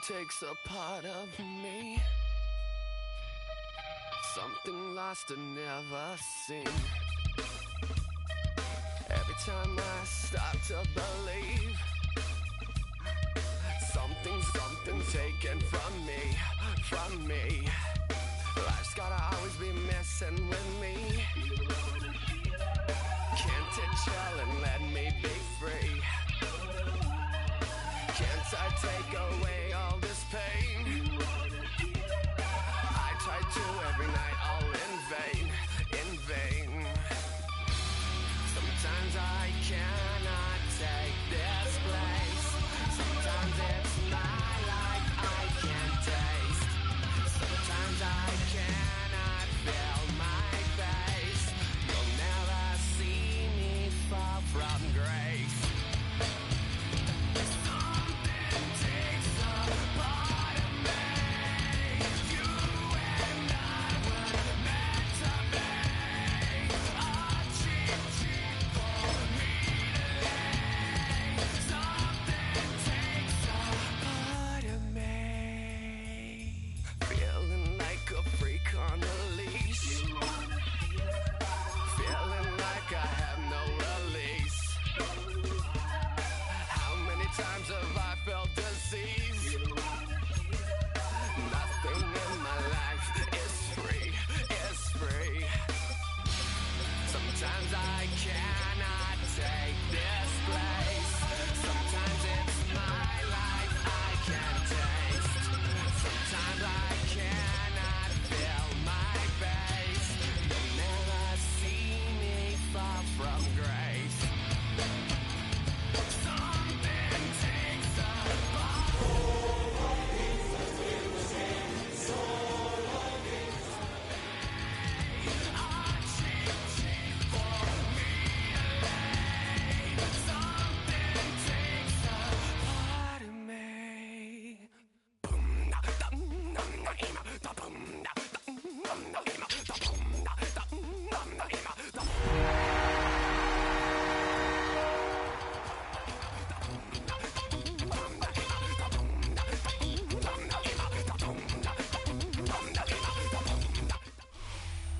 takes a part of me, something lost and never seen. Every time I start to believe, something taken from me. Life's gotta always be messing with me. Can't it chill and let me be free? Can't I take away all this pain? I try to every night, all in vain. Sometimes I cannot take this place. Sometimes it's my life I can't taste. Sometimes I cannot feel my face. You'll never see me fall from grace. Sometimes I cannot take this place. Sometimes it's my life I can't taste. Sometimes I cannot feel my face. You'll never see me fall from grace. Something takes a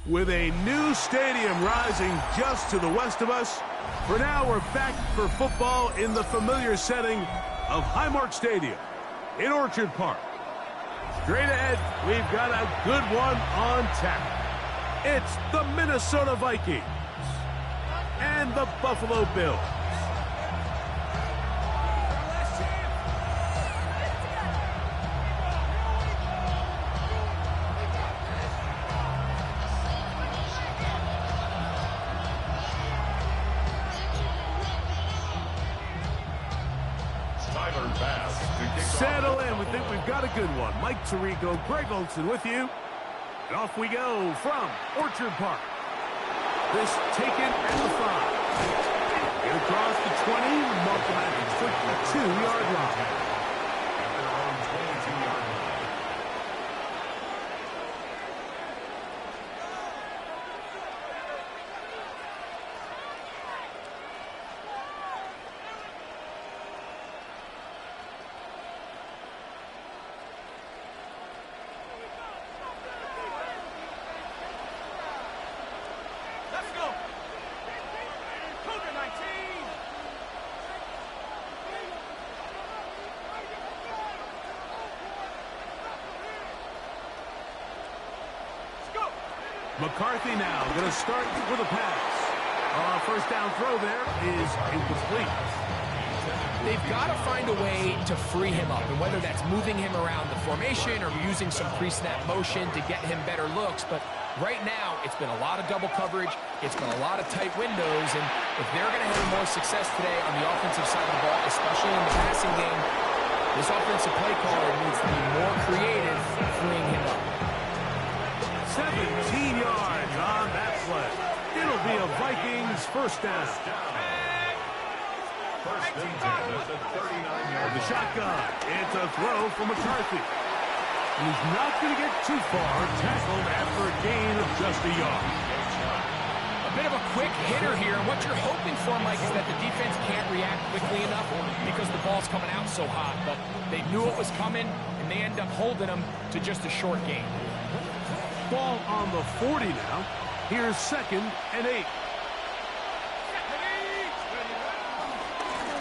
With a new stadium rising just to the west of us, for now we're back for football in the familiar setting of Highmark Stadium in Orchard Park. Straight ahead, we've got a good one on tap. It's the Minnesota Vikings and the Buffalo Bills. Settle in. We think we've got a good one. Mike Tirico, Greg Olson with you. And off we go from Orchard Park. This taken at the 5. Get across the 20, mark them at the 22-yard line. McCarthy now going to start with a pass. First down throw there is incomplete. They've got to find a way to free him up, and whether that's moving him around the formation or using some pre-snap motion to get him better looks. But right now, it's been a lot of double coverage. It's been a lot of tight windows, and if they're going to have more success today on the offensive side of the ball, especially in the passing game, this offensive play caller needs to be more creative freeing him up. 17 yards on that play. It'll be a Vikings first down. First and 10 at the 39-yard The shotgun. It's a throw for McCarthy. He's not going to get too far. Tackled after a gain of just a yard. A A bit of a quick hitter here, and what you're hoping for, Mike, is that the defense can't react quickly enough because the ball's coming out so hot. But they knew it was coming, and they end up holding them to just a short gain. Ball on the 40 now. Here's 2nd and 8.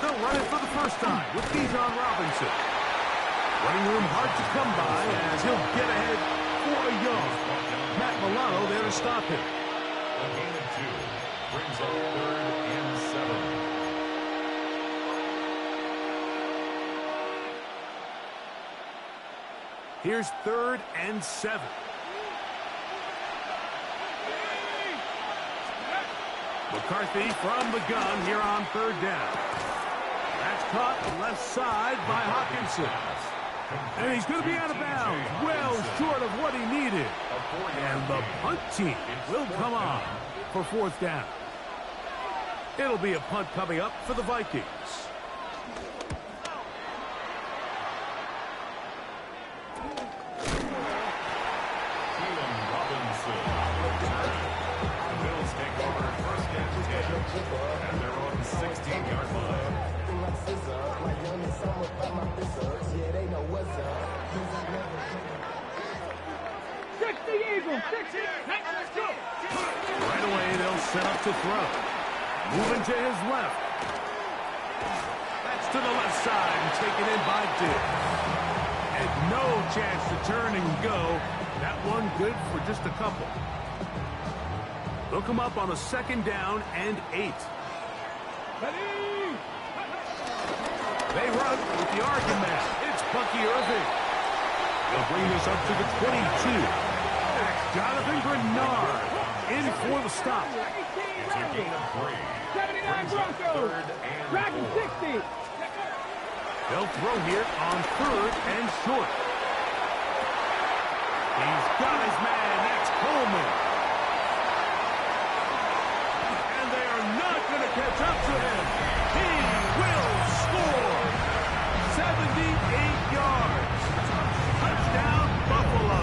They'll run it for the first time with Bijan Robinson. Running room hard to come by as he'll get ahead for a yard. Matt Milano there to stop him. A gain of 2 brings up 3rd and 7. Here's 3rd and 7. McCarthy from the gun here on 3rd down. That's caught left side by Hawkinson. And he's going to be out of bounds, well short of what he needed. And the punt team will come on for 4th down. It'll be a punt coming up for the Vikings. Robinson. The Bills take over 1st and 10 at their own 16-yard line. Right away, they'll set up to throw. Moving to his left. That's to the left side and taken in by Dick. And no chance to turn and go. That one good for just a couple. They'll come up on a 2nd down and 8. They run with the argument. It's Bucky Irving. They'll bring this up to the 22. That's Jonathan Grenard in for the stop. It's a gain of 3. 79 Broncos. Dragon 60. They'll throw here on 3rd and short. He's got his man. That's Coleman. And they are not going to catch up to him. He will score. 78 yards. Touchdown, Buffalo.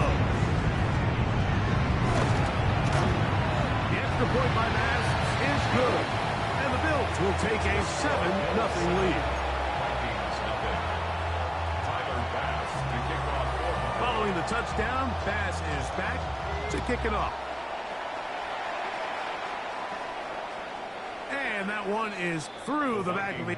The extra point by Mass is good. And the Bills will take a 7-0 lead. Following the touchdown, Bass is back to kick it off. And that one is through the back of the...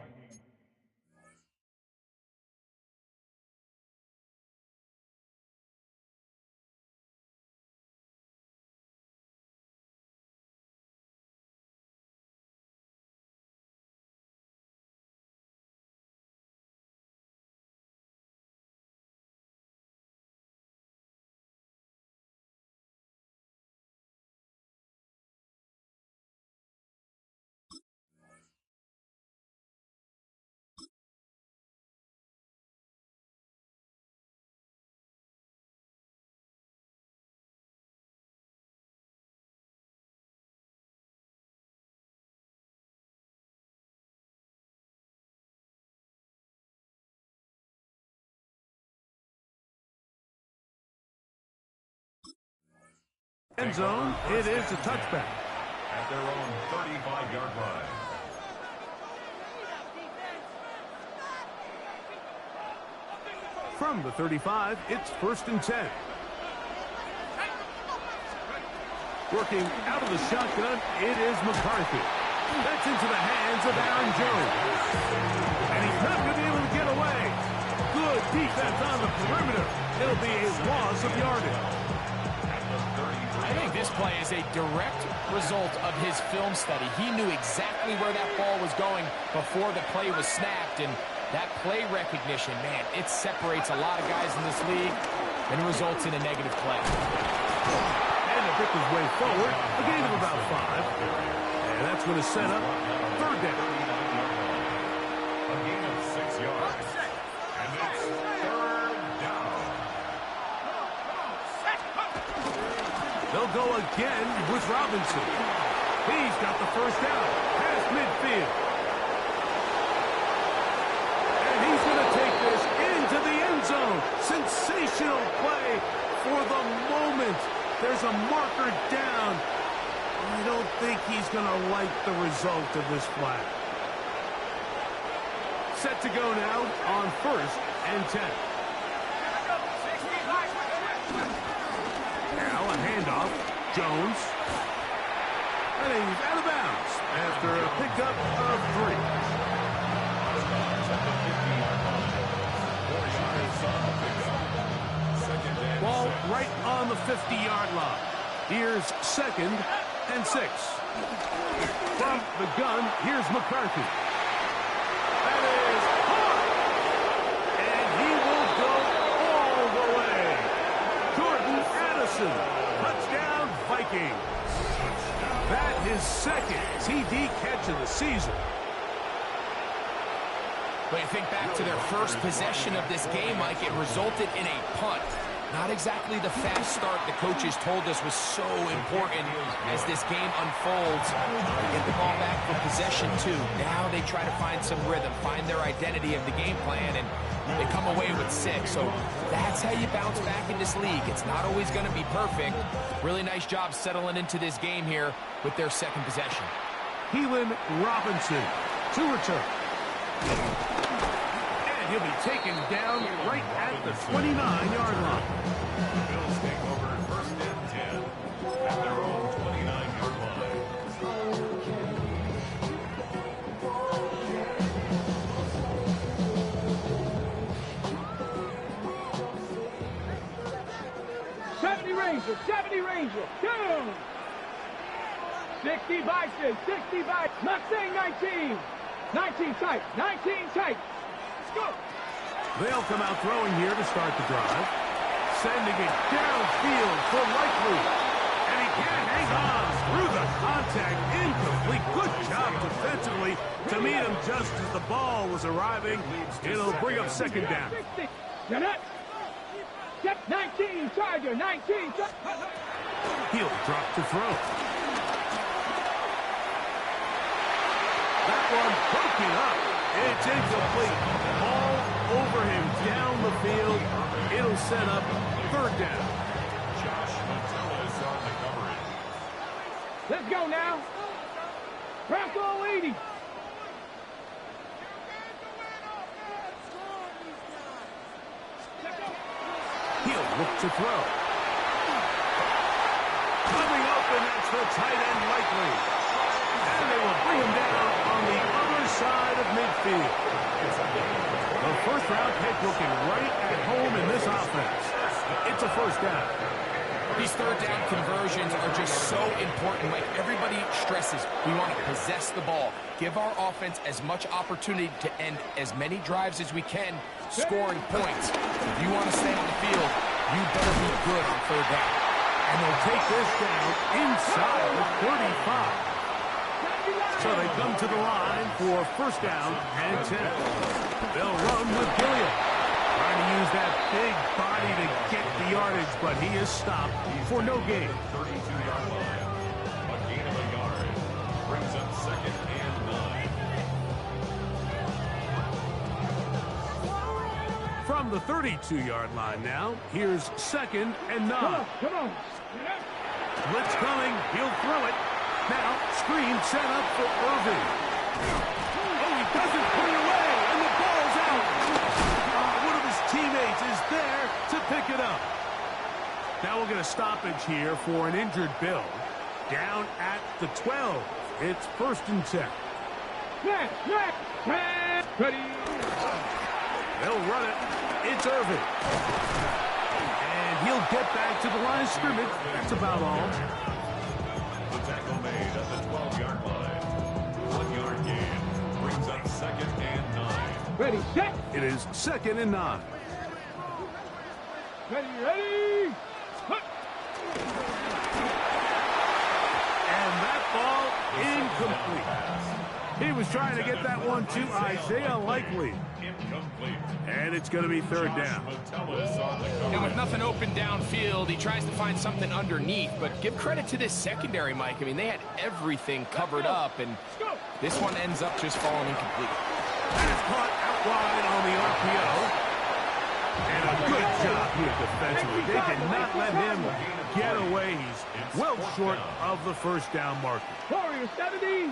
End zone, it is a touchback. At their own 35-yard line. From the 35, it's 1st and 10. Working out of the shotgun, it is McCarthy. That's into the hands of Aaron Jones. And he's not going to be able to get away. Good defense on the perimeter. It'll be a loss of yardage. I think this play is a direct result of his film study. He knew exactly where that ball was going before the play was snapped, and that play recognition, man, it separates a lot of guys in this league and results in a negative play. And to pick his way forward, a gain of about 5. And that's going to set up 3rd down. A gain of 6 yards. And it's 3rd down. They'll go again with Robinson. He's got the 1st down past midfield. And he's going to take this into the end zone. Sensational play for the moment. There's a marker down. I don't think he's going to like the result of this flag. Set to go now on 1st and 10. Now a handoff. Jones. And he's out of bounds after a pickup of 3. Ball right on the 50-yard line. Here's 2nd and 6. From the gun, here's McCarthy. That is hard. And he will go all the way. Jordan Addison. Touchdown, Vikings. That his 2nd TD catch of the season. But you think back to their first possession of this game, Mike, it resulted in a punt. Not exactly the fast start the coaches told us was so important as this game unfolds. They get the ball back for possession 2. Now they try to find some rhythm, find their identity of the game plan, and they come away with 6. So that's how you bounce back in this league. It's not always going to be perfect. Really nice job settling into this game here with their 2nd possession. Keelan Robinson to return. And he'll be taken down right at the 29-yard line. Bills take over 1st and 10 at their own 29-yard line. Ranger, 70 Ranger, down. 60 Bison, 60 Bison, not saying 19. 19 tight, 19 tight. Let's go. They'll come out throwing here to start the drive. Sending it downfield for Likely. And he can't hang on through the contact. Incomplete. Good job defensively to meet him just as the ball was arriving. It'll bring up 2nd down. You're not. Get 19, Charger, 19. He'll drop to throw. That one broken up. It's incomplete. All over him down the field. It'll set up 3rd down. Josh Metellus on the coverage. Let's go now. Bronco 80. He'll look to throw. Coming open, that's the tight end Likely. And they will bring him down on the other side of midfield. The 1st-round pick looking right at home in this offense. It's a 1st down. These 3rd down conversions are just so important. Like everybody stresses, we want to possess the ball. Give our offense as much opportunity to end as many drives as we can, scoring points. If you want to stay on the field, you better be good on 3rd down. And they'll take this down inside the 35. So they come to the line for 1st down and 10. They'll run with Gilliam. Trying to use that big body to get the yardage, but he is stopped for no gain. 32-yard line. A gain of a yard. Brings up 2nd and 9. From the 32-yard line now, here's 2nd and 9. Come on. Blitz coming. He'll throw it. Now, screen set up for Irving. Oh, he doesn't put it away, and the ball's out. One of his teammates is there to pick it up. Now we'll get a stoppage here for an injured Bill. Down at the 12. It's 1st and 10. Ready. They'll run it. It's Irving. And he'll get back to the line of scrimmage. That's about all. The tackle made at the 12-yard line. 1-yard gain. Brings up 2nd and 9. Ready, set. It is 2nd and 9. Ready. And that ball incomplete. He was trying to get that one to Isaiah Likely. Incomplete. And it's going to be 3rd down. Metellus on the coverage. And with nothing open downfield, he tries to find something underneath. But give credit to this secondary, Mike. I mean, they had everything covered up, and this one ends up just falling incomplete. That is caught out wide on the RPO. And a good job here defensively. They did not let him get away. He's well short of the first down marker. Warriors 70.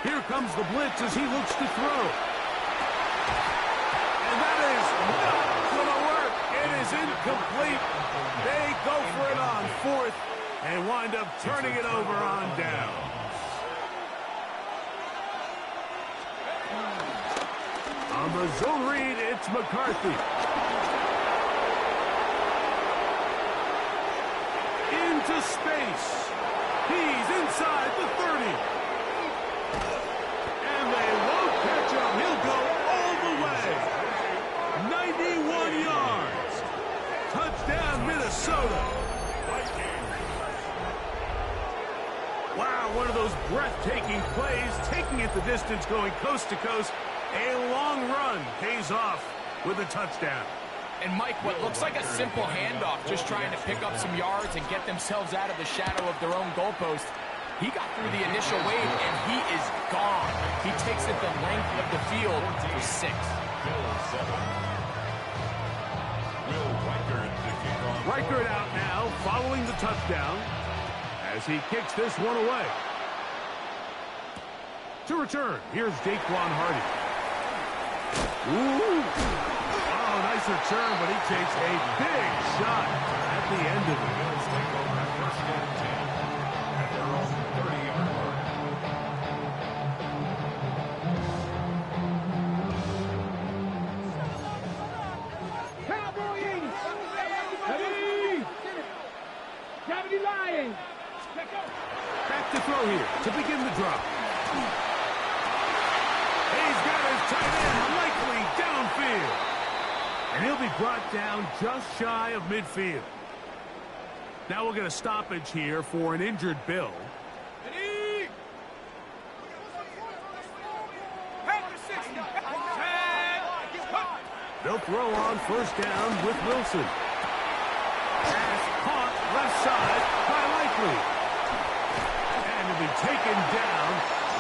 Here comes the blitz as he looks to throw. And that is not going to work. It is incomplete. They go for it on fourth and wind up turning it over on down. On the zone read, it's McCarthy. Into space. He's inside the 30. And they won't catch him. He'll go all the way. 91 yards. Touchdown, Minnesota. Wow, one of those breathtaking plays, taking it the distance, going coast to coast. A long run pays off with a touchdown. And Mike, what looks like a simple handoff, just trying to pick up some yards and get themselves out of the shadow of their own goalpost. He got through the initial wave, and he is gone. He takes it the length of the field for 6. Reichert out now, following the touchdown, as he kicks this one away. To return, here's Daquan Hardy. Ooh. Oh, nice return, but he takes a big shot at the end of it. Cowboys. Ready. Gravity Lions. Back to throw here to begin the drop. He's got his tight end likely downfield. And he'll be brought down just shy of midfield. Now we'll get a stoppage here for an injured Bill. They'll throw on first down with Wilson. Pass caught left side by Likely. And he'll be taken down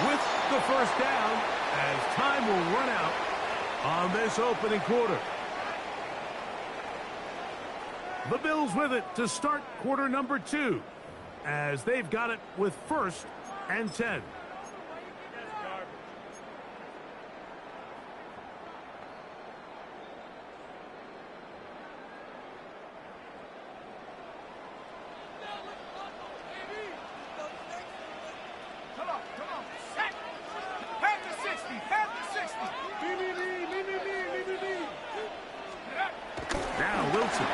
with the first down as time will run out on this opening quarter. The Bills with it to start quarter number 2 as they've got it with 1st and 10. Now Wilson.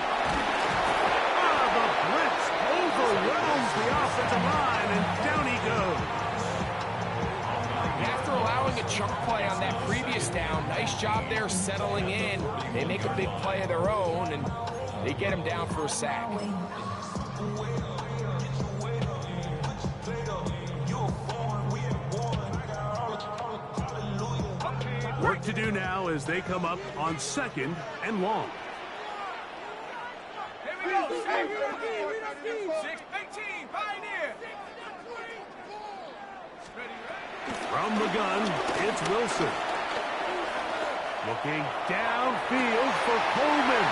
The blitz overwhelms the offensive line, and down he goes. After allowing a chunk play on that previous down, nice job there settling in. They make a big play of their own, and they get him down for a sack. Work to do now as they come up on 2nd and long. Here we go. 6-18, Pioneer. From the gun, it's Wilson. Looking downfield for Coleman.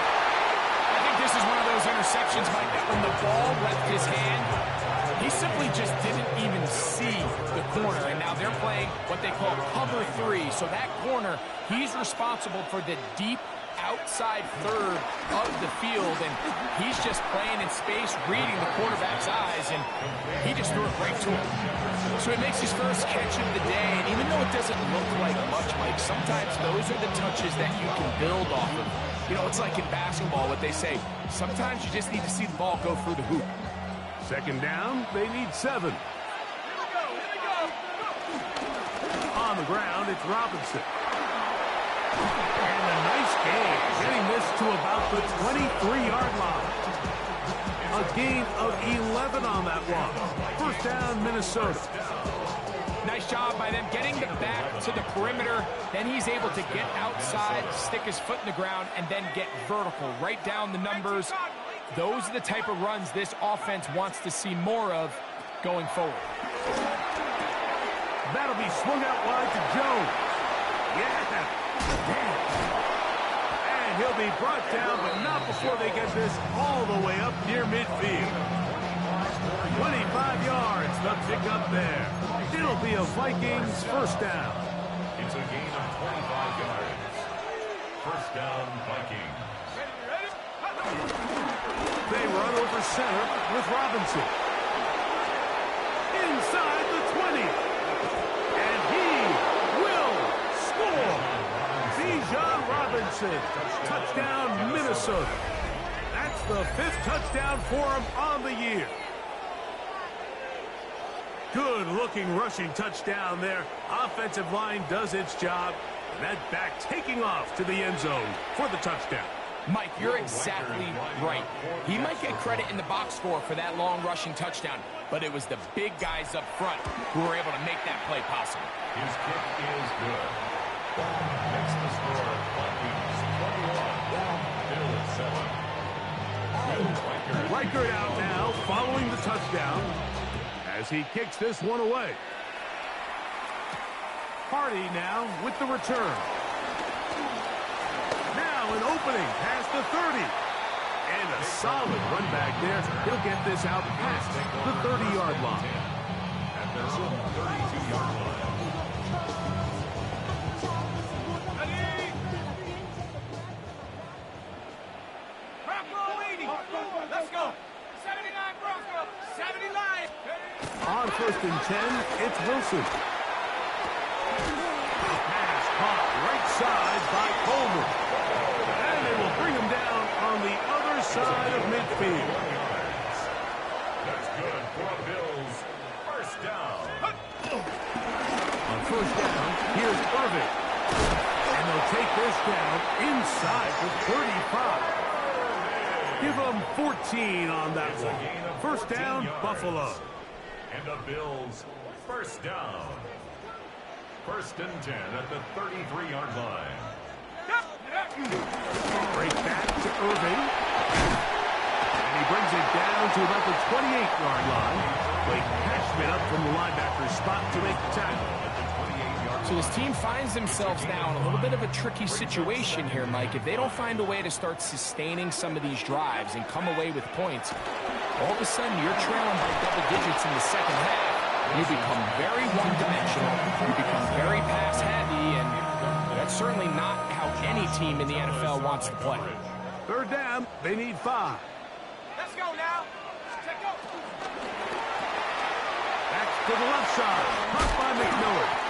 I think this is one of those interceptions, Mike, that when the ball left his hand, he simply just didn't even see the corner. And now they're playing what they call cover 3. So that corner, he's responsible for the deep outside third of the field, and he's just playing in space, reading the quarterback's eyes, and he just threw it right to him. So he makes his first catch of the day, and even though it doesn't look like much, Mike, sometimes those are the touches that you can build off of. You know, it's like in basketball, what they say, sometimes you just need to see the ball go through the hoop. 2nd down, they need 7. On the ground, it's Robinson. And a nice gain, getting this to about the 23-yard line. A gain of 11 on that one. First down, Minnesota. Nice job by them getting the back to the perimeter. Then he's able to get outside, stick his foot in the ground, and then get vertical. Right down the numbers. Those are the type of runs this offense wants to see more of going forward. That'll be swung out wide to Jones. Yeah. And he'll be brought down, but not before they get this all the way up near midfield. 25 yards, the pickup there. It'll be a Vikings first down. It's a gain of 25 yards. First down, Vikings. They run over center with Robinson. Inside the 20. And he will score. Bijan Robinson. Touchdown, Minnesota. That's the 5th touchdown for him on the year. Good-looking rushing touchdown there. Offensive line does its job. And that back taking off to the end zone for the touchdown. Mike, you're exactly right. He might get credit in the box score for that long rushing touchdown, but it was the big guys up front who were able to make that play possible. His kick is good. Makes the score Vikings 21, Bills 7. Reichert out now following the touchdown as he kicks this one away. Hardy now with the return. Now an opening past the 30. And a solid run back there. He'll get this out past the 30-yard line. At their own 32-yard line. Let's go. 79 Bronco. 70 Lions. On first and 10, it's Wilson. Pass caught right side by Coleman. And they will bring him down on the other side of midfield. That's good for Bills. First down. On first down, here's Irving. And they'll take this down inside the 35. Give them 14 on that one. First down, Buffalo. And the Bills, first down. First and 10 at the 33-yard line. Break back to Irving. And he brings it down to about the 28-yard line. Blake Cashman up from the linebacker spot to make the tackle. So this team finds themselves now in a little bit of a tricky situation here, Mike. If they don't find a way to start sustaining some of these drives and come away with points, all of a sudden you're trailing by double digits in the second half. You become very one-dimensional. You become very pass-heavy, and that's certainly not how any team in the NFL wants to play. Third down, they need 5. Let's go now. Take go. Back to the left side. Caught by McMillan.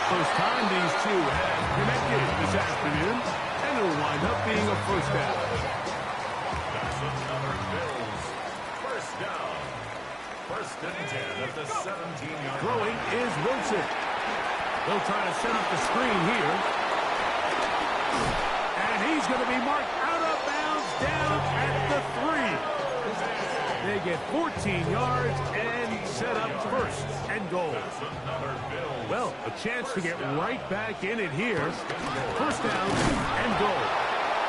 First time these two have connected this afternoon, and it'll wind up being a first down. That's another Bills. First down. First and 10 at the 17-yard Throwing line. is Wilson. They'll try to set up the screen here. And he's going to be marked out of bounds down at the 3. They get 14 yards and set up first and goal. That's another Bills. Well, a chance to get right back in it here. First down and goal.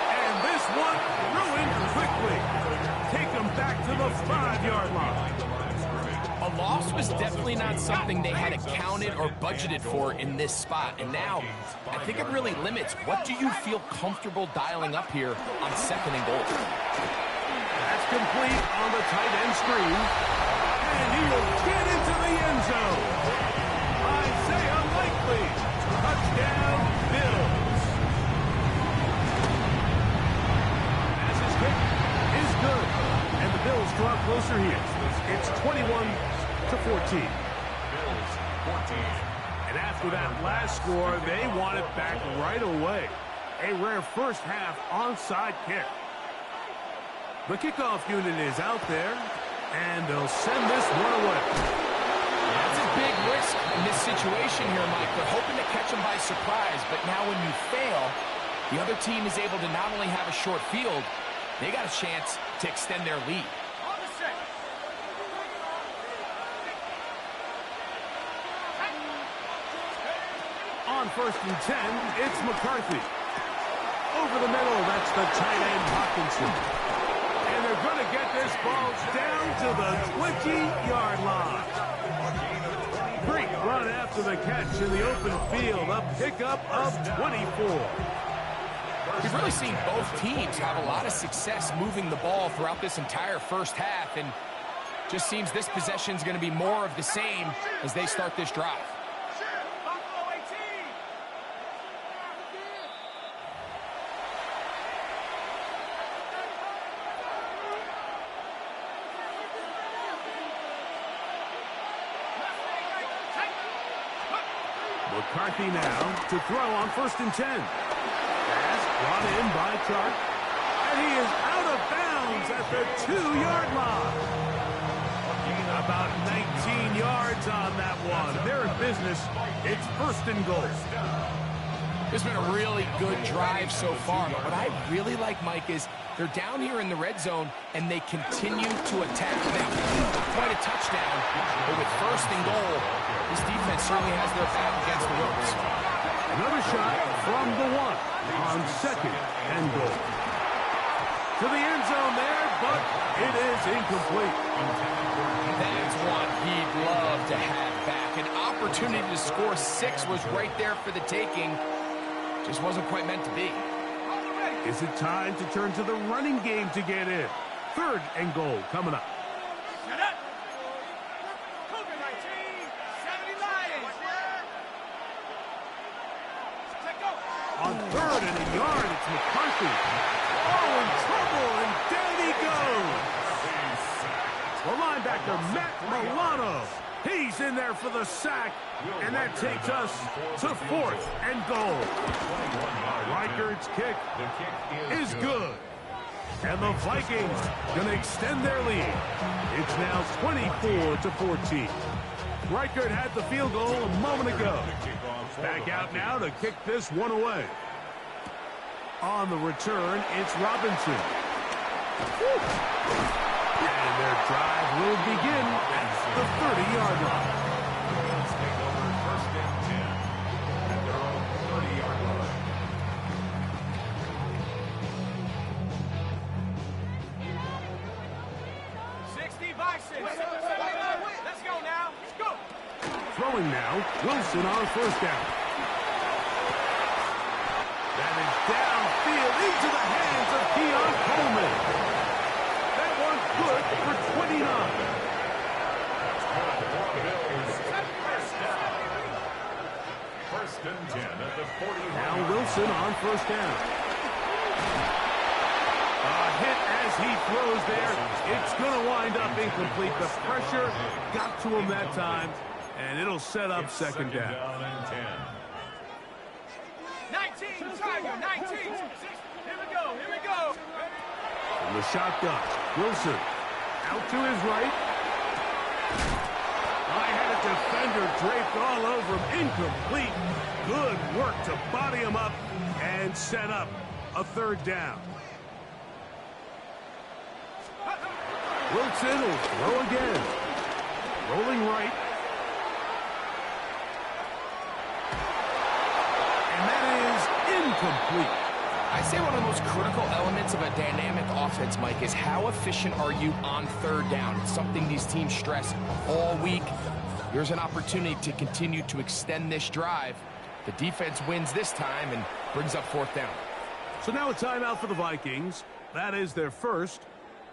And this one ruined quickly. Take them back to the 5-yard line. A loss was definitely not something they had accounted or budgeted for in this spot. And now, I think it really limits what do you feel comfortable dialing up here on second and goal. That's complete on the tight end screen. And he will get into the end zone. Isaiah Likely. Touchdown, Bills. As his kick is good. And the Bills draw closer here. It's 21-14. Bills 14. And after that last score, they want it back right away. A rare first half onside kick. The kickoff unit is out there, and they'll send this one away. That's a big risk in this situation here, Mike. They're hoping to catch them by surprise, but now when you fail, the other team is able to not only have a short field, they got a chance to extend their lead. On the set. On first and 10, it's McCarthy. Over the middle, that's the tight end Hawkinson. And they're going to get this ball down to the 20-yard line. A gain of 25 Great run after the catch in the open field. A pickup of 24. We've really seen both teams have a lot of success moving the ball throughout this entire first half, and just seems this possession is going to be more of the same as they start this drive. McCarthy now to throw on 1st and 10. Pass brought in by Chark. And he is out of bounds at the 2-yard line. About 19 yards on that one. They're in business. It's 1st and goal. This has been a really good drive so far, but what I really like, Mike, is they're down here in the red zone, and they continue to attack. Now, quite a touchdown, but with 1st and goal, this defense certainly has their back against the ropes. Another shot from the 1 on 2nd and goal. To the end zone there, but it is incomplete. That's one he'd love to have back. An opportunity to score 6 was right there for the taking. Just wasn't quite meant to be. Is it time to turn to the running game to get in? 3rd and goal coming up. On 3rd and a yard, it's McCarthy. Oh, in trouble, and down he goes. The linebacker, Matt Milano. He's in there for the sack, and that takes us to 4th and goal. Reichard's kick is good. And the Vikings going to extend their lead. It's now 24-14. Reichard had the field goal a moment ago. Back out now to kick this one away. On the return, it's Robinson. And their drive will begin at the 30-yard line. Bills take over 1st and 10 at their own 30-yard line. Let's go now. Let's go. Throwing now, Wilson on 1st down. That is downfield into the hands of Keon Coleman. That one good for 29. First and 10 at the 40. Now Wilson on 1st down. A hit as he throws there. It's going to wind up incomplete. The pressure got to him that time, and it'll set up 2nd down. And 10. 19, Tiger, 19. Here we go, here we go. From the shotgun, Wilson out to his right. I had a defender draped all over him. Incomplete. Good work to body him up and set up a 3rd down. Wilson will throw again. Rolling right. And that is incomplete. I say one of the most critical elements of a dynamic offense, Mike, is how efficient are you on 3rd down. It's something these teams stress all week. Here's an opportunity to continue to extend this drive. The defense wins this time and brings up 4th down. So now a timeout for the Vikings. That is their first.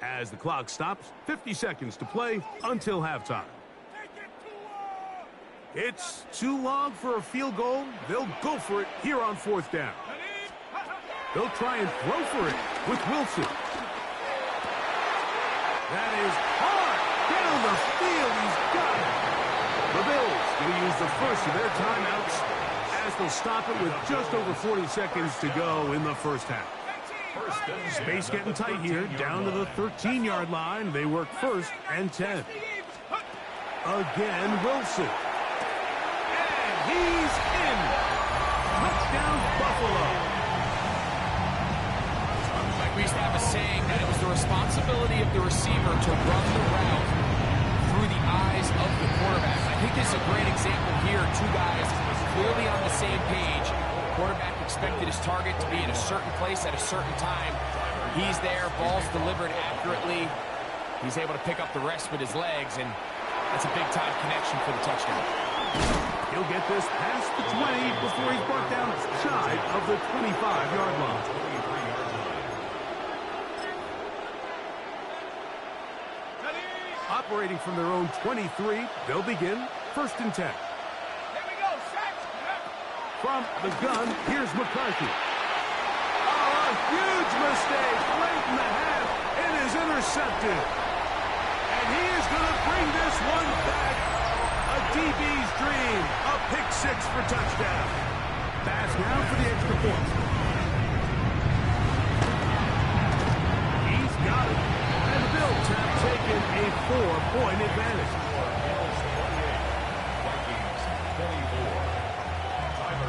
As the clock stops, 50 seconds to play until halftime. It's too long for a field goal. They'll go for it here on 4th down. They'll try and throw for it with Wilson. That is hard down the field. He's got it. The Bills going to use the first of their timeouts as they'll stop it with just over 40 seconds to go in the first half. Space getting tight here, down to the 13-yard line. They work 1st and 10. Again, Wilson. And he's in. Touchdown, Buffalo. Like we used to have a saying that it was the responsibility of the receiver to run the route through the eyes of the quarterback. I think this is a great example here. 2 guys clearly on the same page. Quarterback expected his target to be in a certain place at a certain time. He's there, ball's delivered accurately. He's able to pick up the rest with his legs, and that's a big-time connection for the touchdown. He'll get this past the 20 before he's brought down shy of the 25-yard line. Operating from their own 23, they'll begin 1st and 10. Here we go, set. From the gun, here's McCarthy. Oh, a huge mistake late in the half. It is intercepted. And he is going to bring this one back. A DB's dream. A pick 6 for touchdown. Pass now for the extra point. He's got it. And the Bills have taken a 4-point advantage.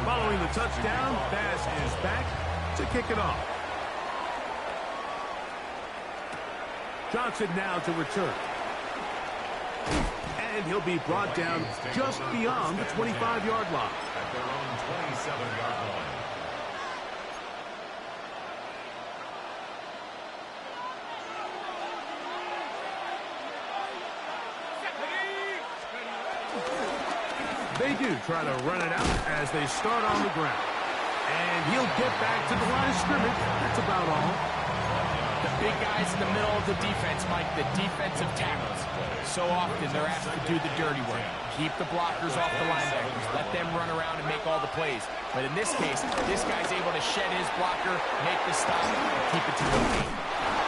Following the touchdown, Bass is back to kick it off. Johnson now to return. And he'll be brought down just beyond the 25-yard line. At their own 27-yard line. They do try to run it out as they start on the ground. And he'll get back to the line of scrimmage. That's about all. The big guys in the middle of the defense, Mike, the defensive tackles. So often they're asked to do the dirty work. Keep the blockers off the linebackers. Let them run around and make all the plays. But in this case, this guy's able to shed his blocker, make the stop, and keep it to the game.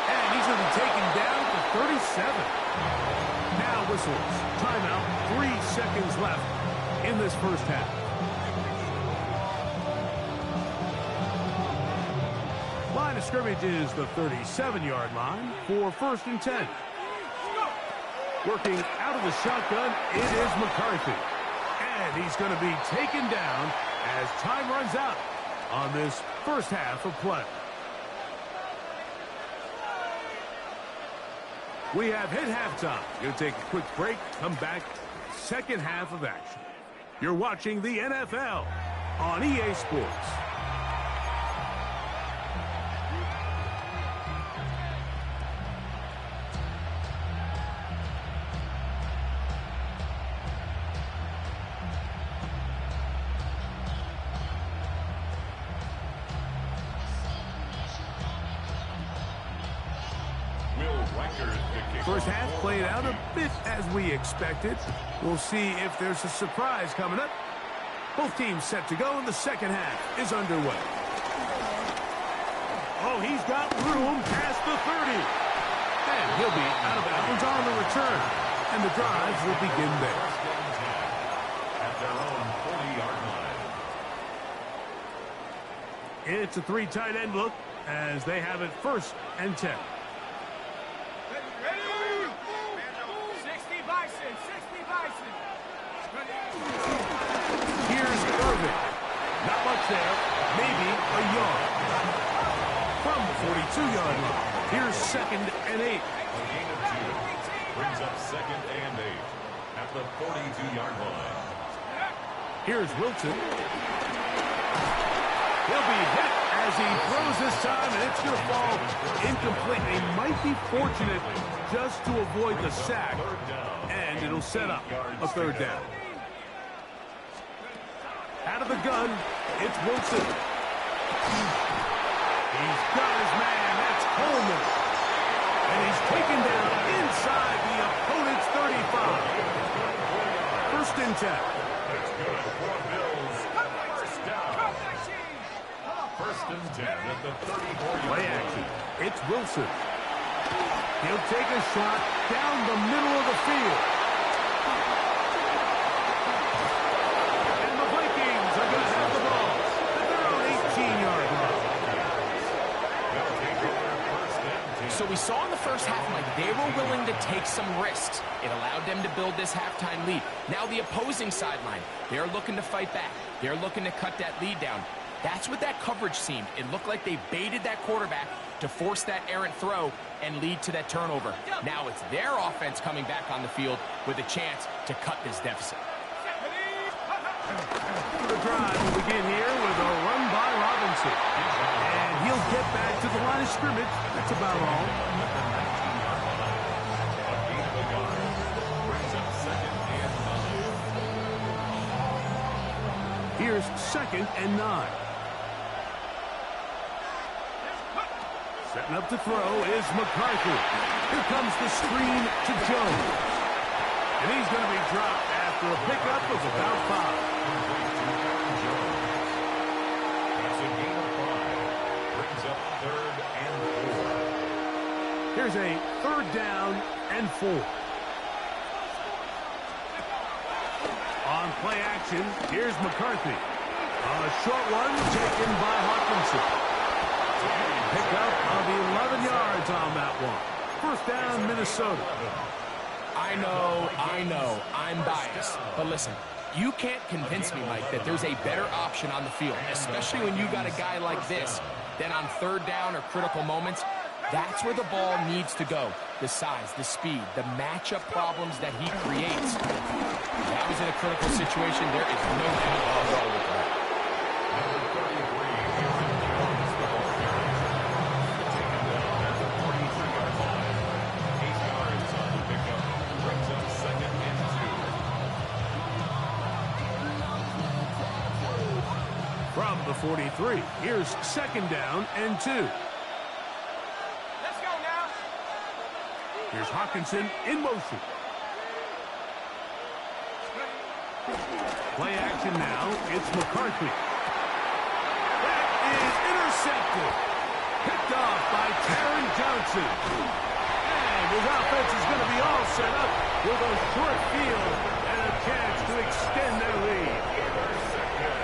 And he's going to be taken down to 37. Now whistles. Timeout. 3 seconds left in this first half. Line of scrimmage is the 37-yard line for 1st and 10. Working out of the shotgun, it is McCarthy. And he's going to be taken down as time runs out on this first half of play. We have hit halftime. You'll take a quick break, come back, second half of action. You're watching the NFL on EA Sports. First half played out a bit as we expected. We'll see if there's a surprise coming up. Both teams set to go, and the second half is underway. Oh, he's got room past the 30. And he'll be out of bounds on the return. And the drive will begin there. At their own 40-yard line. It's a 3 tight end look as they have it 1st and 10. Here's Irving. Not much there. Maybe a yard. From the 42-yard line. Here's 2nd and 8. A gain of 2. Brings up 2nd and 8. At the 42-yard line. Here's Wilson. He'll be hit as he throws this time, and it's going to fall incomplete. They might be fortunate just to avoid the sack, and it'll set up a 3rd down. Out of the gun, it's Wilson. He's got his man. That's Coleman. And he's taken down inside the opponent's 35. 1st and 10. That's good for Bills. First down. 1st and 10 at the 34-yard Play line. action. It's Wilson. He'll take a shot down the middle of the field. And the Vikings are going to have the ball at their own 18-yard line. They'll take over 1st and 10. So we saw in the first half, Mike, they were willing to take some risks. It allowed them to build this halftime lead. Now the opposing sideline, they're looking to fight back. They're looking to cut that lead down. That's what that coverage seemed. It looked like they baited that quarterback to force that errant throw and lead to that turnover. Now it's their offense coming back on the field with a chance to cut this deficit. The drive will begin here with a run by Robinson. And he'll get back to the line of scrimmage. That's about all. A gain of a yard. Brings up 2nd and 9. Here's 2nd and 9. Setting up to throw is McCarthy. Here comes the screen to Jones. And he's going to be dropped after a pickup of about 5. That's a gain of 5. Brings up 3rd and 4. Here's a 3rd down and 4. On play action, here's McCarthy. A short one taken by Hawkinson. Pickup of 11 yards on that one. 1st down, Minnesota. I know, I'm biased. But listen, you can't convince me, Mike, that there's a better option on the field, especially when you got a guy like this, then on 3rd down or critical moments, that's where the ball needs to go. The size, the speed, the matchup problems that he creates. If that was in a critical situation, there is no doubt I'll go with that. Number 33 is in the Vikings football carry. Taken down at the 43-yard line. 8 yards on the pickup. Brings up 2nd and 2. From the 43, here's 2nd down and 2. Here's Hawkinson in motion. Play action now. It's McCarthy. That is intercepted. Picked off by Taron Johnson. And his offense is going to be all set up with a short field and a chance to extend their lead.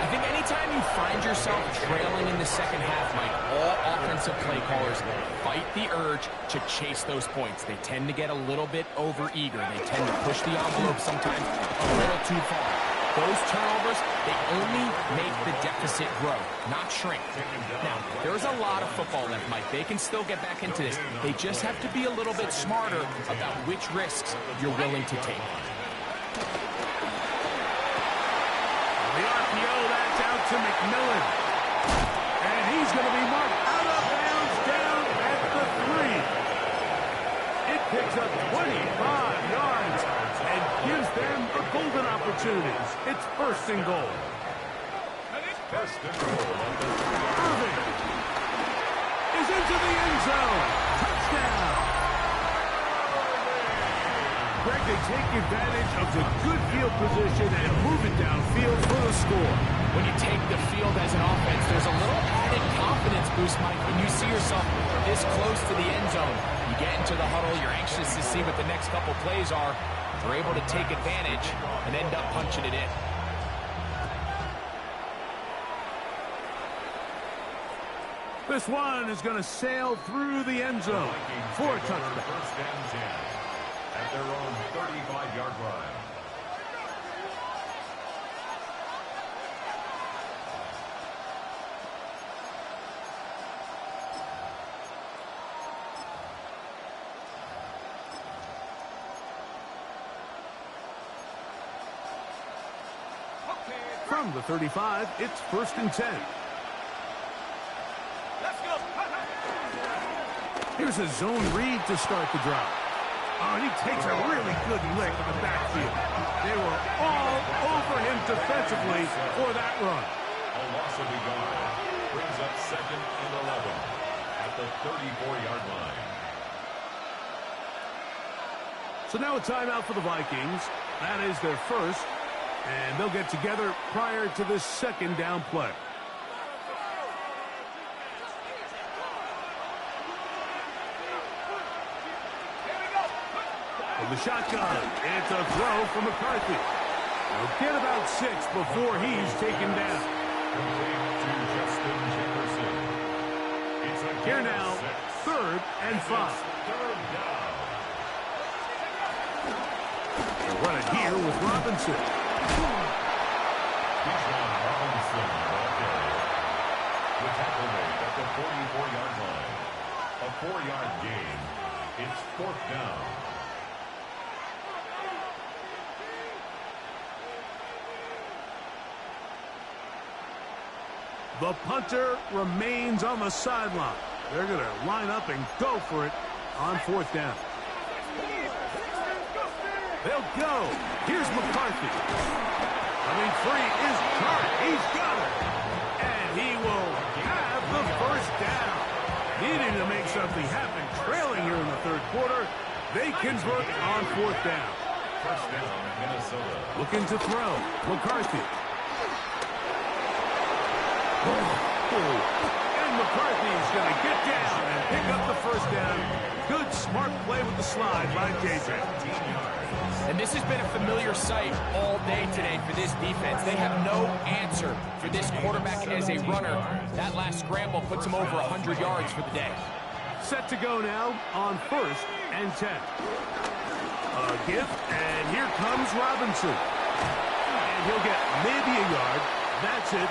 I think anytime you find yourself trailing in the 2nd half, Mike, all offensive play callers fight the urge to chase those points. They tend to get a little bit overeager. They tend to push the envelope sometimes a little too far. Those turnovers, they only make the deficit grow, not shrink. Now, there's a lot of football left, Mike. They can still get back into this. They just have to be a little bit smarter about which risks you're willing to take. The RPO, that's out to McMillan. And he's going to be marked out of bounds down at the 3. It picks up 25 yards and gives them a golden opportunity. It's 1st and goal. 1st and goal on the 3-yard line. Irving is into the end zone. Touchdown. Greg, they take advantage of the good field position and move it downfield for the score. When you take the field as an offense, there's a little added confidence boost, Mike, when you see yourself this close to the end zone. You get into the huddle, you're anxious to see what the next couple plays are. You're able to take advantage and end up punching it in. This one is going to sail through the end zone for a touchdown. 1st and 10 at their own 35-yard line. From the 35, it's 1st and 10. Here's a zone read to start the drive. Oh, and he takes a really good lick in the backfield. They were all over him defensively for that run. A loss of a yard. Brings up 2nd and 11 at the 34-yard line. So now a timeout for the Vikings. That is their 1st. And they'll get together prior to this 2nd down play. From the shotgun, it's a throw from McCarthy. He'll get about 6 before he's taken down. Here now, 3rd and 5. They'll run it here with Robinson. Robinson that day. The tackle made at the 44-yard line. A 4-yard gain. It's 4th down. The punter remains on the sideline. They're going to line up and go for it on 4th down. They'll go. Here's McCarthy. Coming free is Chark. He's got it. And he will have the first down. Needing to make something happen, trailing here in the third quarter. They convert on fourth down. First down, Minnesota. Looking to throw. McCarthy. And McCarthy's going to get down and pick up the first down. Good, smart play with the slide by JJ. And this has been a familiar sight all day today for this defense. They have no answer for this quarterback as a runner. That last scramble puts him over 100 yards for the day. Set to go now on 1st and 10. A give, and here comes Robinson. And he'll get maybe a yard. That's it.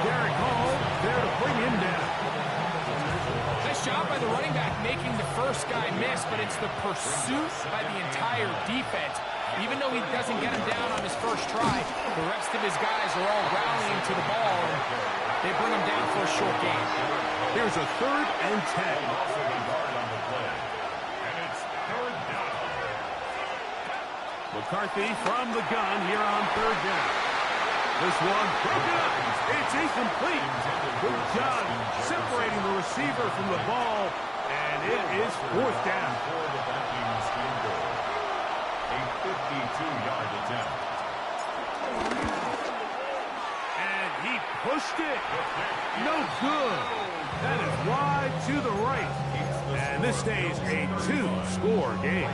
Derek Hall there to bring him down. Nice job by the running back making the first guy miss, but it's the pursuit by the entire defense. Even though he doesn't get him down on his first try, the rest of his guys are all rallying to the ball, and they bring him down for a short gain. Here's a 3rd and 10. Also the guard on the play. And it's third down. McCarthy from the gun here on 3rd down. This one broken up. It's incomplete. Good job separating the receiver from the ball, and it is 4th down. For the Vikings field goal. A 52-yard attempt. And he pushed it. No good. That is wide to the right. And this stays a 2-score game.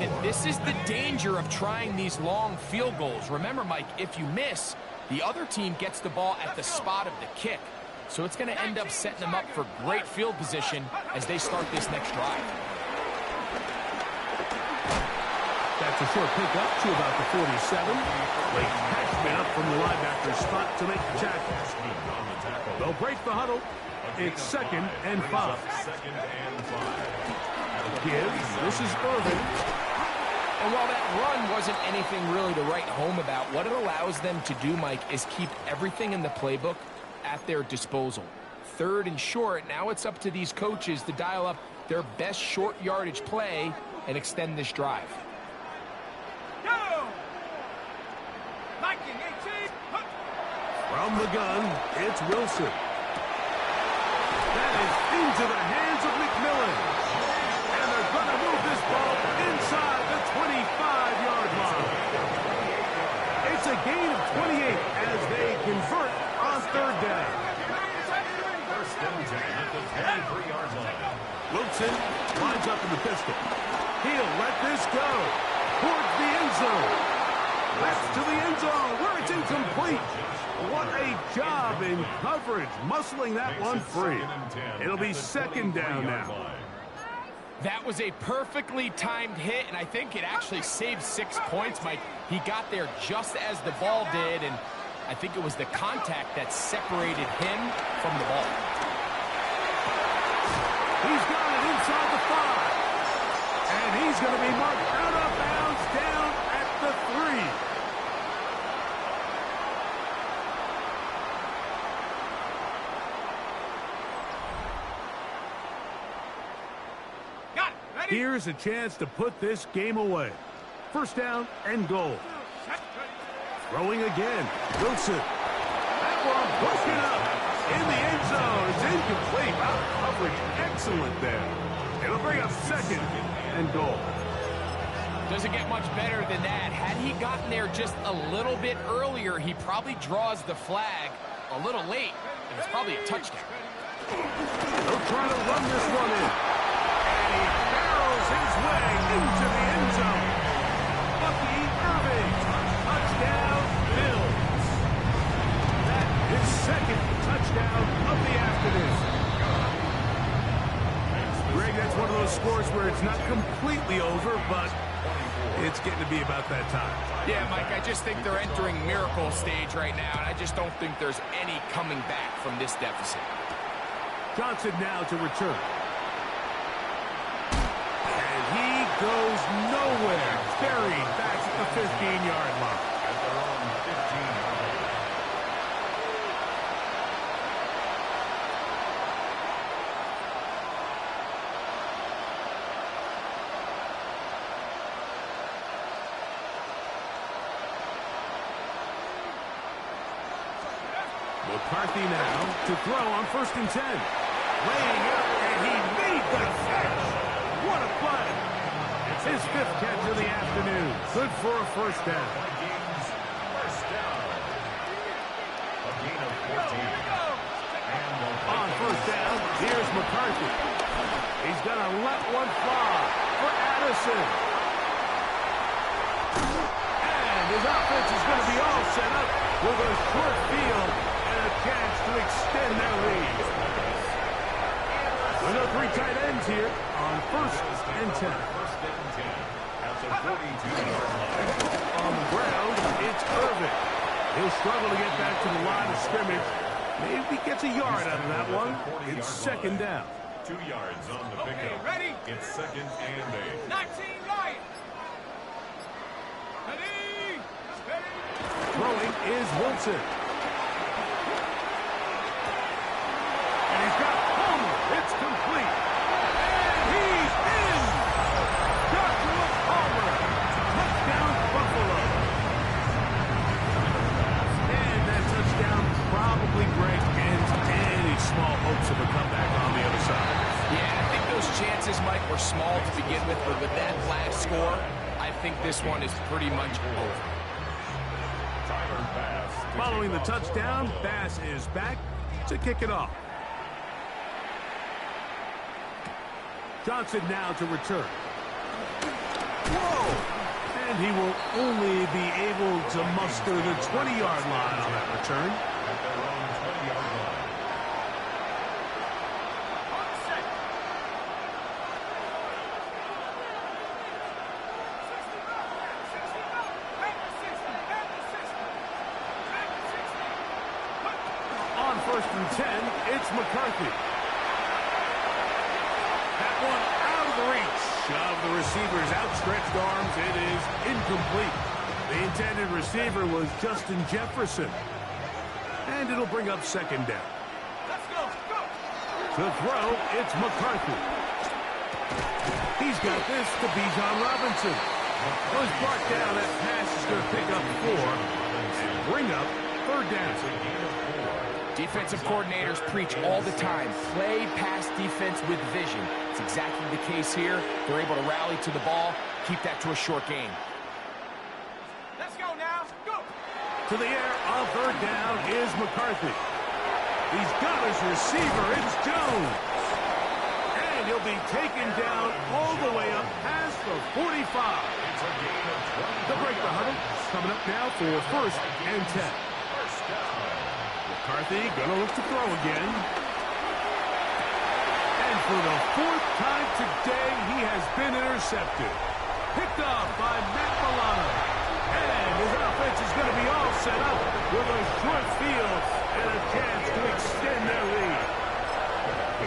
And this is the danger of trying these long field goals. Remember, Mike, if you miss, the other team gets the ball at the spot of the kick. So it's going to end up setting them up for great field position as they start this next drive. That's a short pickup to about the 47. Late Cashman up from the linebacker's spot to make the tackle. They'll break the huddle. It's 2nd and 5. Second and 5. Give. This is Irvin. And while that run wasn't anything really to write home about, what it allows them to do, Mike, is keep everything in the playbook at their disposal. 3rd and short, now it's up to these coaches to dial up their best short yardage play and extend this drive. Go! Viking 18. From the gun, it's Wilson. That is into the hands of McMillan. And they're going to move this ball inside the 25-yard line. It's a gain of 28 as they convert on 3rd down. First and 10 at the 23-yard line. Wilson lines up in the pistol. He'll let this go towards the end zone. Left to the end zone where it's incomplete. What a job in coverage, muscling that one free. It'll be 2nd down now. That was a perfectly timed hit, and I think it actually saved 6 points, Mike. He got there just as the ball did, and I think it was the contact that separated him from the ball. He's got it inside the 5. And he's going to be marked out of bounds down at the 3. Here's a chance to put this game away. 1st down and goal. Throwing again. Wilson. That one broken up in the end zone. It's incomplete. Wow, coverage excellent there. It'll bring up 2nd and goal. Doesn't get much better than that. Had he gotten there just a little bit earlier, he probably draws the flag a little late, and it's probably a touchdown. They'll try to run this one in. And he barrels his way into the end zone. Bucky Irving. Touchdown, Bills. That is 2nd touchdown of the afternoon. Greg, that's one of those scores where it's not completely over, but it's getting to be about that time. Yeah, Mike, I just think they're entering miracle stage right now, and I just don't think there's any coming back from this deficit. Johnson now to return. And he goes nowhere. Buried back at the 15-yard line. At their own 15-yard line. McCarthy now to throw on 1st and 10. Laying out, and he made the catch. What a play. It's his 5th catch of the afternoon. Good for a 1st down. Vikings, first down. A gain of 14. On 1st down, here's McCarthy. He's going to let one fly for Addison. And his offense is going to be all set up with a short field and a chance to extend their lead. With no 3 tight ends here on 1st and 10. First and 10 at the 42-yard line. On the ground, it's Irvin. He'll struggle to get back to the line of scrimmage. Maybe gets a yard out of that one. It's 2nd down. 2 yards on the pickup. Ready? It's 2nd and 8. 19 right. Ready? Ready? Throwing is Wilson. And he's got Palmer. It's complete. And he's in. Joshua Palmer. Touchdown, Buffalo. And that touchdown probably ends any small hopes of a comeback on the other side. Yeah, I think those chances, Mike, were small to begin with, but with that last score, I think this one is pretty much over. Following the touchdown, Bass is back to kick it off. Johnson now to return. Whoa! And he will only be able to muster the 20-yard line on that return. At their own 20-yard line. On 1st and 10, it's McCarthy. That one out of the reach of the receiver's outstretched arms. It is incomplete. The intended receiver was Justin Jefferson. And it'll bring up 2nd down. Let's go. Go. To throw, it's McCarthy. He's got this to Bijan Robinson. Was brought down. That pass is going to pick up 4 and bring up 3rd down. Defensive coordinators preach all the time, play pass defense with vision. It's exactly the case here. They're able to rally to the ball, keep that to a short game. Let's go now. Go. To the air on 3rd down is McCarthy. He's got his receiver. It's Jones. And he'll be taken down all the way up past the 45. They'll break the huddle. Coming up now for 1st and 10. McCarthy gonna look to throw again. And for the 4th time today, he has been intercepted. Picked off by Matt Milano. And his offense is going to be all set up with a short field and a chance to extend their lead.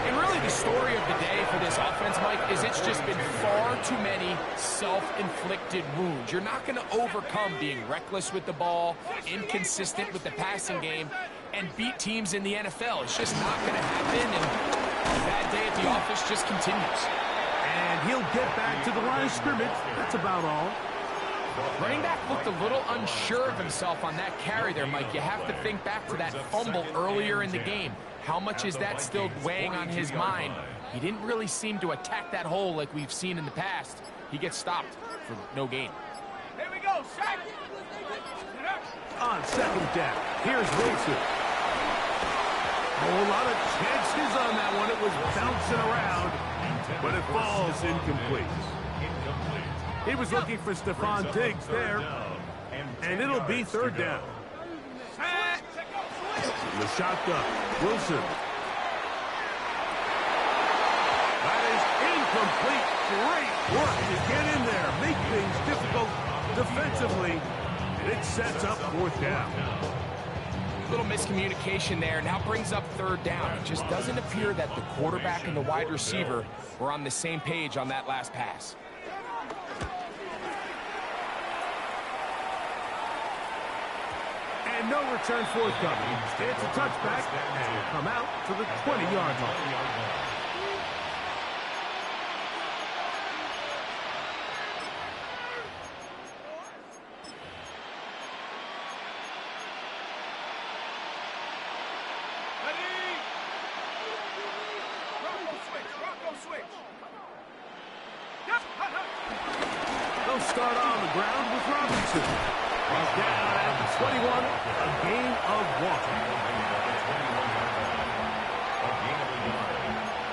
And really the story of the day for this offense, Mike, is it's just been far too many self-inflicted wounds. You're not going to overcome being reckless with the ball, inconsistent with the passing game, and beat teams in the NFL. It's just not going to happen, and that day at the office just continues. And he'll get back to the line of scrimmage. That's about all. Running back looked a little unsure of himself on that carry there, Mike. You have to think back to that fumble earlier in the game. How much is that still weighing on his mind? He didn't really seem to attack that hole like we've seen in the past. He gets stopped for no gain. Here we go. Sack. On 2nd down, here's Wilson. A whole lot of chances on that one. It was bouncing around, but it falls incomplete. He was looking for Stephon Diggs there, and it'll be 3rd down. The shotgun, Wilson. That is incomplete. Great work to get in there, make things difficult defensively, and it sets up 4th down. Little miscommunication there. Now brings up 3rd down. It just doesn't appear that the quarterback and the wide receiver were on the same page on that last pass. And no return forthcoming. It's a touchback, and will come out to the 20-yard line. They'll start on the ground with Robinson. He's down at the 21, a gain of 1. A gain of 1.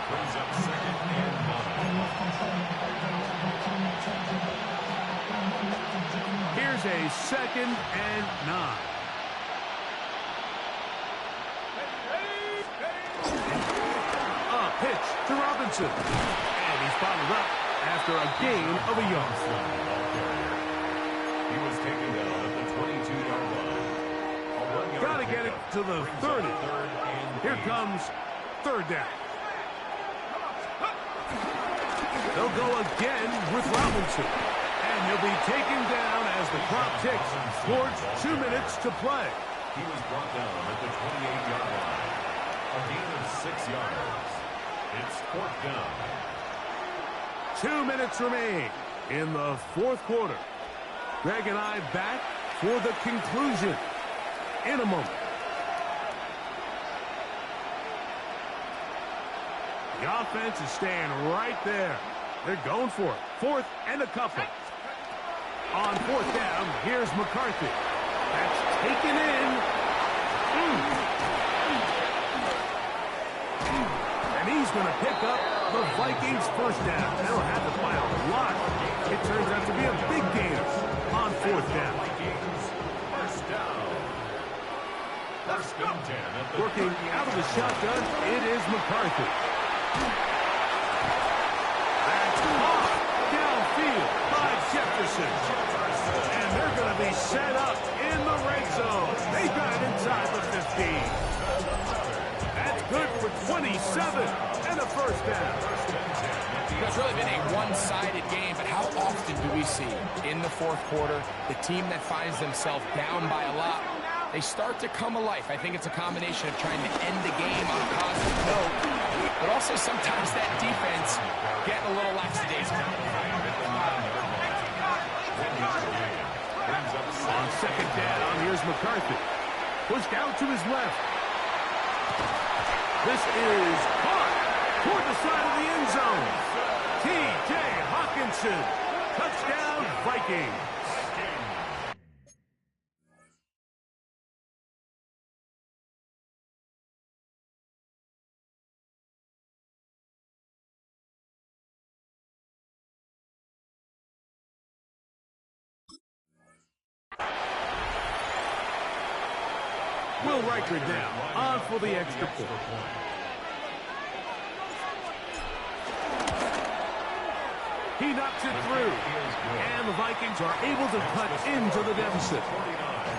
Brings up second and 9. Here's a second and 9. A pitch to Robinson. And he's bottled up after a gain of a yard. He was taken down at the 22-yard line. Got to get it to the 30. Here comes third down. They'll go again with Robinson. And he'll be taken down as the clock ticks towards 2 minutes to play. He was brought down at the 28-yard line. A gain of 6 yards. It's fourth down. 2 minutes remain in the fourth quarter. Greg and I back for the conclusion in a moment. The offense is staying right there. They're going for it. Fourth and a couple. On fourth down, here's McCarthy. That's taken in. And he's going to pick up the Vikings first down. They'll have to play a lot. It turns out to be a big gain on fourth down. Vikings first down. First and 10 at the Working out of the shotgun, it is McCarthy. That's off downfield by Jefferson. And they're going to be set up in the red zone. They got it inside the 15. That's good for 27 and a first down. It's really been a one-sided game, but how often do we see in the fourth quarter the team that finds themselves down by a lot, they start to come alive. I think it's a combination of trying to end the game on a positive note, but also sometimes that defense getting a little lackadaisical. On second down, here's McCarthy. Pushed out to his left. This is caught toward the side of the end zone. T.J. Hawkinson. Touchdown, Vikings. Will Riker down, on for the extra point. He knocks it through, and the Vikings are able to cut into the deficit. 49,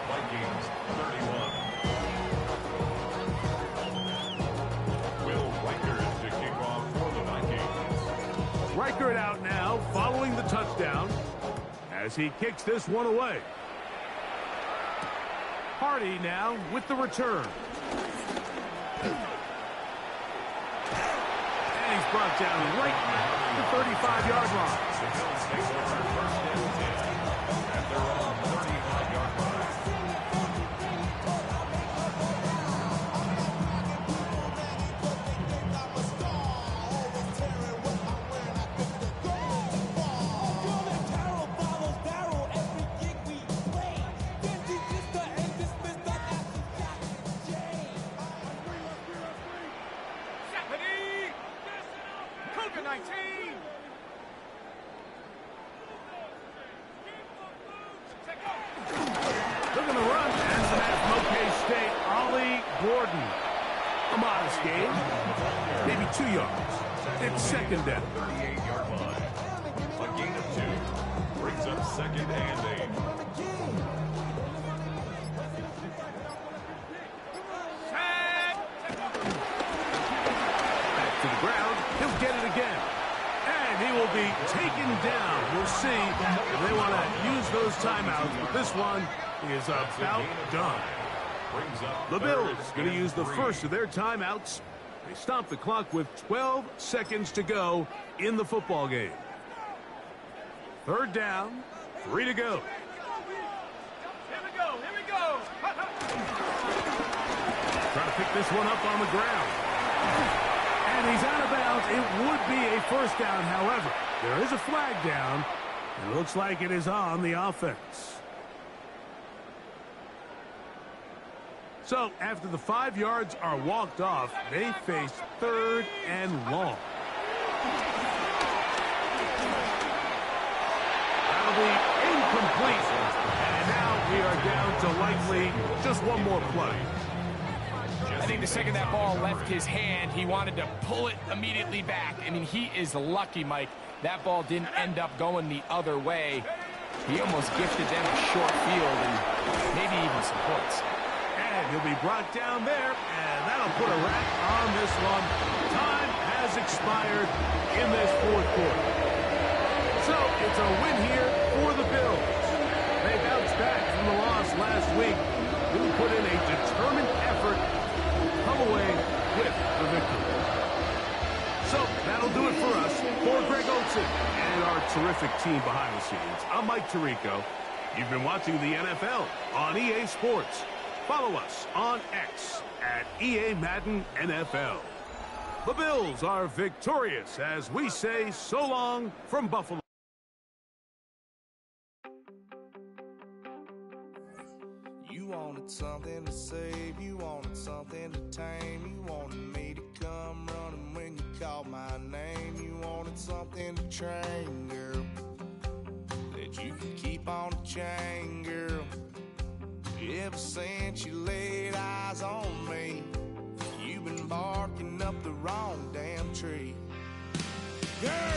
Vikings 31. Will Riker to kick off for the Vikings. Riker out now, following the touchdown, as he kicks this one away. Hardy now with the return. And he's brought down right at the 35-yard line. The Bills take over first and 10 at their own 35-yard line. Cougar 19. Looking to run, and that's Moquet State, Ollie Gordon. A modest gain, maybe 2 yards. It's second down. 38-yard line. A gain of 2 brings up second and 8. Back to the ground. He'll get it again. And he will be taken down. We'll see if they want to use those timeouts, but this one is about done. The Bills going to use the first of their timeouts. They stop the clock with 12 seconds to go in the football game. Third down, 3 to go. Here we go. Here we go. Trying to pick this one up on the ground. And he's out of bounds. It would be a first down, however. There is a flag down, It looks like it is on the offense. So after the 5 yards are walked off, they face 3rd and long. That'll be incomplete. And now we are down to likely just one more play. I think the second that ball left his hand, he wanted to pull it immediately back. I mean, he is lucky, Mike. That ball didn't end up going the other way. He almost gifted them a short field and maybe even some points. And he'll be brought down there, and that'll put a wrap on this one. Time has expired in this 4th quarter. So it's a win here for the Bills. They bounced back from the loss last week. Who put in a determined effort to come away with the victory. So that'll do it for us. For Greg Olsen and our terrific team behind the scenes, I'm Mike Tirico. You've been watching the NFL on EA Sports. Follow us on X at EA Madden NFL. The Bills are victorious as we say so long from Buffalo. You wanted something to save, you wanted something to tame, you wanted me to come running when you called my name, you wanted something to train, girl, that you could keep on the chain, girl. Ever since you laid eyes on me, you've been barking up the wrong damn tree. Girl,